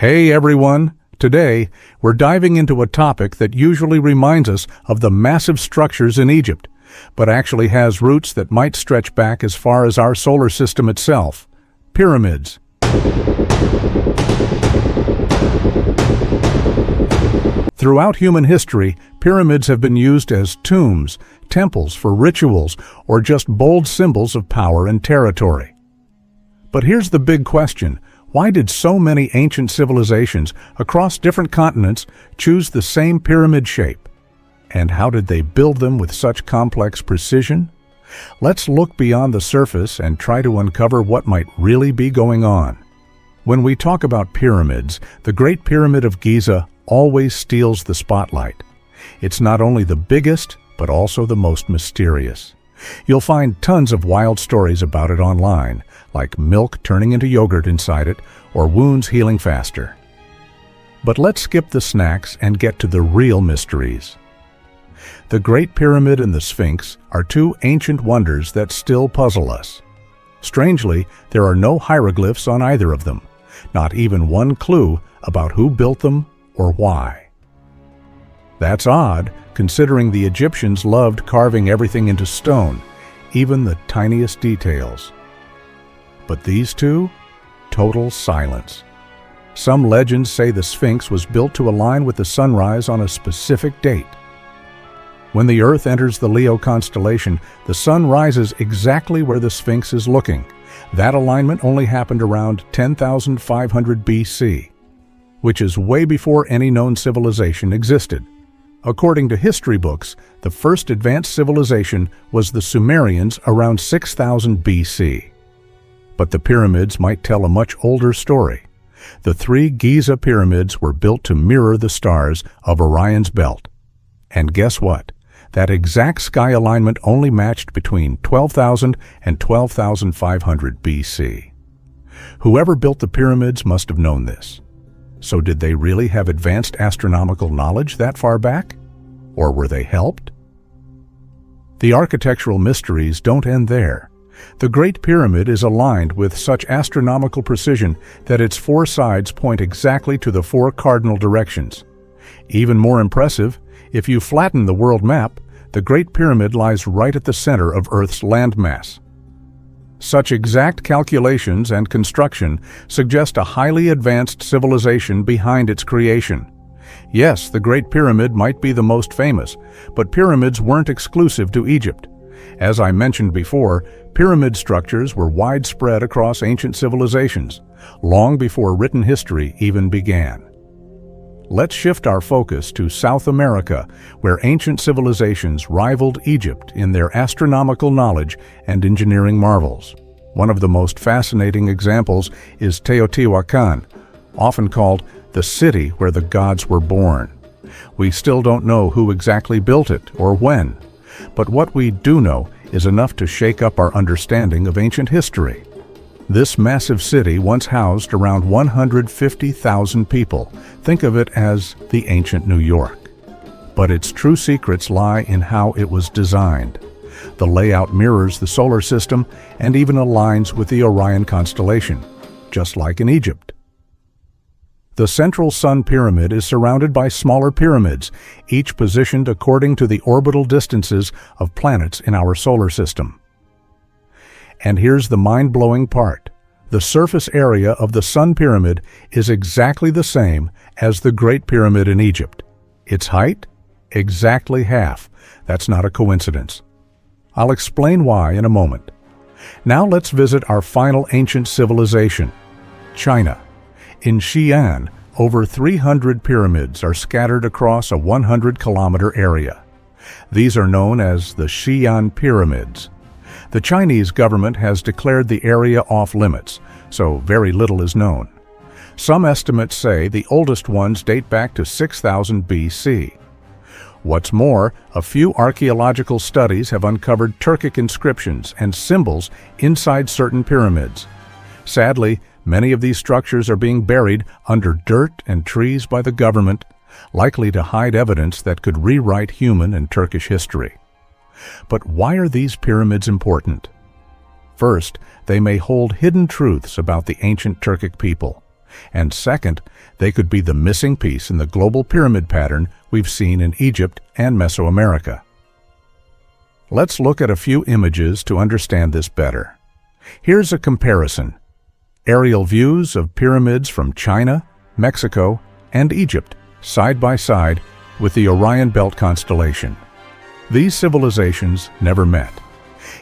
Hey everyone! Today, we're diving into a topic that usually reminds us of the massive structures in Egypt, but actually has roots that might stretch back as far as our solar system itself: pyramids. Throughout human history, pyramids have been used as tombs, temples for rituals, or just bold symbols of power and territory. But here's the big question. Why did so many ancient civilizations across different continents choose the same pyramid shape? And how did they build them with such complex precision? Let's look beyond the surface and try to uncover what might really be going on. When we talk about pyramids, the Great Pyramid of Giza always steals the spotlight. It's not only the biggest, but also the most mysterious. You'll find tons of wild stories about it online, like milk turning into yogurt inside it, or wounds healing faster. But let's skip the snacks and get to the real mysteries. The Great Pyramid and the Sphinx are two ancient wonders that still puzzle us. Strangely, there are no hieroglyphs on either of them, not even one clue about who built them or why. That's odd, considering the Egyptians loved carving everything into stone, even the tiniest details. But these two? Total silence. Some legends say the Sphinx was built to align with the sunrise on a specific date. When the Earth enters the Leo constellation, the sun rises exactly where the Sphinx is looking. That alignment only happened around 10,500 BC, which is way before any known civilization existed. According to history books, the first advanced civilization was the Sumerians around 6000 BC. But the pyramids might tell a much older story. The three Giza pyramids were built to mirror the stars of Orion's belt. And guess what? That exact sky alignment only matched between 12,000 and 12,500 BC. Whoever built the pyramids must have known this. So did they really have advanced astronomical knowledge that far back? Or were they helped? The architectural mysteries don't end there. The Great Pyramid is aligned with such astronomical precision that its four sides point exactly to the four cardinal directions. Even more impressive, if you flatten the world map, the Great Pyramid lies right at the center of Earth's landmass. Such exact calculations and construction suggest a highly advanced civilization behind its creation. Yes, the Great Pyramid might be the most famous, but pyramids weren't exclusive to Egypt. As I mentioned before, pyramid structures were widespread across ancient civilizations, long before written history even began. Let's shift our focus to South America, where ancient civilizations rivaled Egypt in their astronomical knowledge and engineering marvels. One of the most fascinating examples is Teotihuacan, often called the city where the gods were born. We still don't know who exactly built it or when, but what we do know is enough to shake up our understanding of ancient history. This massive city once housed around 150,000 people. Think of it as the ancient New York. But its true secrets lie in how it was designed. The layout mirrors the solar system and even aligns with the Orion constellation, just like in Egypt. The central sun pyramid is surrounded by smaller pyramids, each positioned according to the orbital distances of planets in our solar system. And here's the mind-blowing part. The surface area of the Sun Pyramid is exactly the same as the Great Pyramid in Egypt. Its height? Exactly half. That's not a coincidence. I'll explain why in a moment. Now let's visit our final ancient civilization, China. In Xi'an, over 300 pyramids are scattered across a 100-kilometer area. These are known as the Xi'an Pyramids. The Chinese government has declared the area off-limits, so very little is known. Some estimates say the oldest ones date back to 6000 BC. What's more, a few archaeological studies have uncovered Turkic inscriptions and symbols inside certain pyramids. Sadly, many of these structures are being buried under dirt and trees by the government, likely to hide evidence that could rewrite human and Turkish history. But why are these pyramids important? First, they may hold hidden truths about the ancient Turkic people. And second, they could be the missing piece in the global pyramid pattern we've seen in Egypt and Mesoamerica. Let's look at a few images to understand this better. Here's a comparison. Aerial views of pyramids from China, Mexico, and Egypt, side by side with the Orion Belt constellation. These civilizations never met,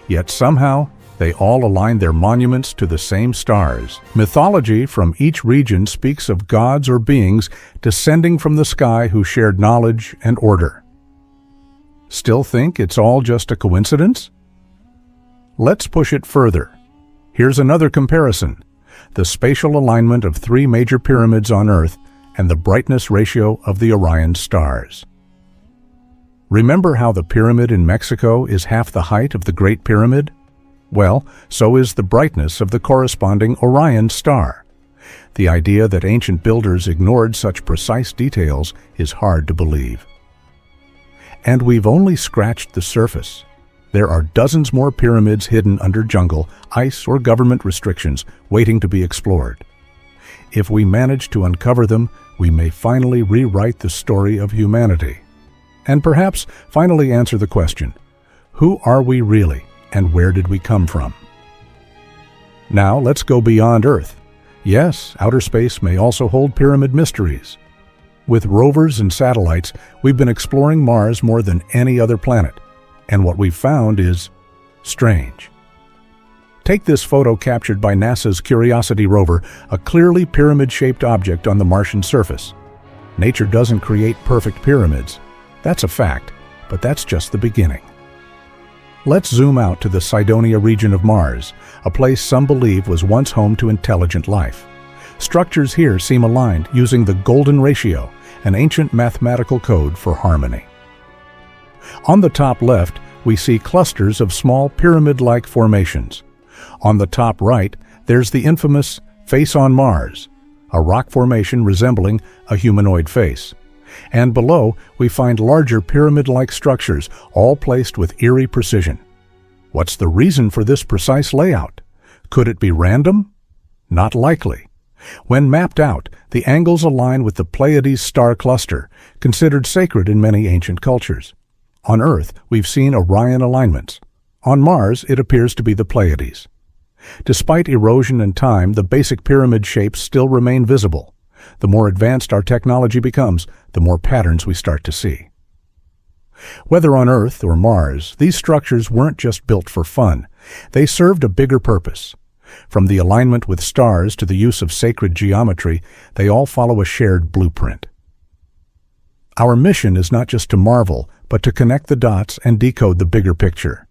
yet somehow they all align their monuments to the same stars. Mythology from each region speaks of gods or beings descending from the sky who shared knowledge and order. Still think it's all just a coincidence? Let's push it further. Here's another comparison: the spatial alignment of 3 major pyramids on Earth and the brightness ratio of the Orion stars. Remember how the pyramid in Mexico is half the height of the Great Pyramid? Well, so is the brightness of the corresponding Orion star. The idea that ancient builders ignored such precise details is hard to believe. And we've only scratched the surface. There are dozens more pyramids hidden under jungle, ice, or government restrictions waiting to be explored. If we manage to uncover them, we may finally rewrite the story of humanity. And perhaps finally answer the question, who are we really, and where did we come from? Now let's go beyond Earth. Yes, outer space may also hold pyramid mysteries. With rovers and satellites, we've been exploring Mars more than any other planet, and what we've found is strange. Take this photo captured by NASA's Curiosity rover, a clearly pyramid-shaped object on the Martian surface. Nature doesn't create perfect pyramids. That's a fact, but that's just the beginning. Let's zoom out to the Cydonia region of Mars, a place some believe was once home to intelligent life. Structures here seem aligned using the golden ratio, an ancient mathematical code for harmony. On the top left, we see clusters of small pyramid-like formations. On the top right, there's the infamous face on Mars, a rock formation resembling a humanoid face. And below, we find larger pyramid-like structures, all placed with eerie precision. What's the reason for this precise layout? Could it be random? Not likely. When mapped out, the angles align with the Pleiades star cluster, considered sacred in many ancient cultures. On Earth, we've seen Orion alignments. On Mars, it appears to be the Pleiades. Despite erosion and time, the basic pyramid shapes still remain visible. The more advanced our technology becomes, the more patterns we start to see. Whether on Earth or Mars, these structures weren't just built for fun. They served a bigger purpose. From the alignment with stars to the use of sacred geometry, they all follow a shared blueprint. Our mission is not just to marvel, but to connect the dots and decode the bigger picture.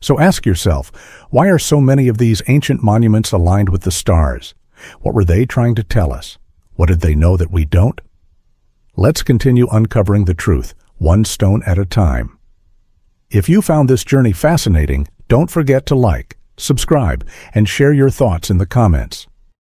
So ask yourself, why are so many of these ancient monuments aligned with the stars? What were they trying to tell us? What did they know that we don't? Let's continue uncovering the truth, one stone at a time. If you found this journey fascinating, don't forget to like, subscribe, and share your thoughts in the comments.